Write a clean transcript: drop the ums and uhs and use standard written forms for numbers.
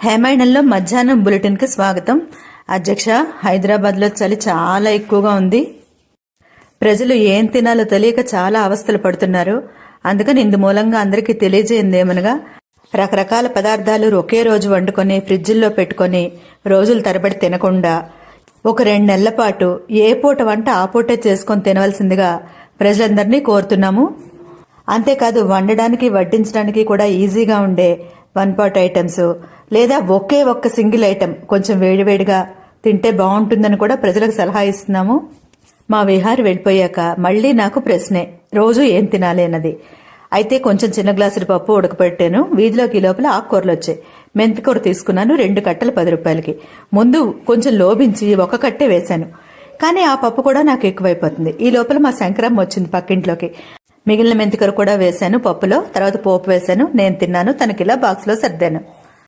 హేమాయణంలో మధ్యాహ్నం బులెటిన్కి స్వాగతం. అధ్యక్ష, హైదరాబాద్లో చలి చాలా ఎక్కువగా ఉంది. ప్రజలు ఏం తినాలో తెలియక చాలా అవస్థలు పడుతున్నారు. అందుకని ఇందు మూలంగా అందరికీ తెలియజేయందేమనగా, రకరకాల పదార్థాలు ఒకే రోజు వండుకొని ఫ్రిడ్జిల్లో పెట్టుకొని రోజులు తరబడి తినకుండా ఒక 2 నెలల పాటు ఏ పూట వంట ఆ పూటే చేసుకొని తినవలసిందిగా ప్రజలందరినీ కోరుతున్నాము. అంతేకాదు, వండడానికి వడ్డించడానికి కూడా ఈజీగా ఉండే 1 పాట్ ఐటమ్స్ లేదా ఒకే ఒక్క సింగిల్ ఐటెం కొంచెం వేడివేడిగా తింటే బాగుంటుందని కూడా ప్రజలకు సలహా ఇస్తున్నాము. మా విహారి వెళ్ళిపోయాక మళ్లీ నాకు ప్రశ్నే, రోజు ఏం తినాలి అన్నది. అయితే కొంచెం చిన్న గ్లాసుల పప్పు ఉడకపెట్టాను. వీధిలోకి లోపల ఆకుకూరలు వచ్చాయి. మెంతికూర తీసుకున్నాను, 2 కట్టలు 10 రూపాయలకి. ముందు కొంచెం లోభించి 1 కట్టే వేశాను. కానీ ఆ పప్పు కూడా నాకు ఎక్కువైపోతుంది. ఈ లోపల మా శంకరమ్మ వచ్చింది పక్కింట్లోకి. మిగిలిన మెంతికూర కూడా వేశాను పప్పులో. తర్వాత పోపు వేశాను, నేను తిన్నాను, తనకిలా బాక్స్లో సర్దాను.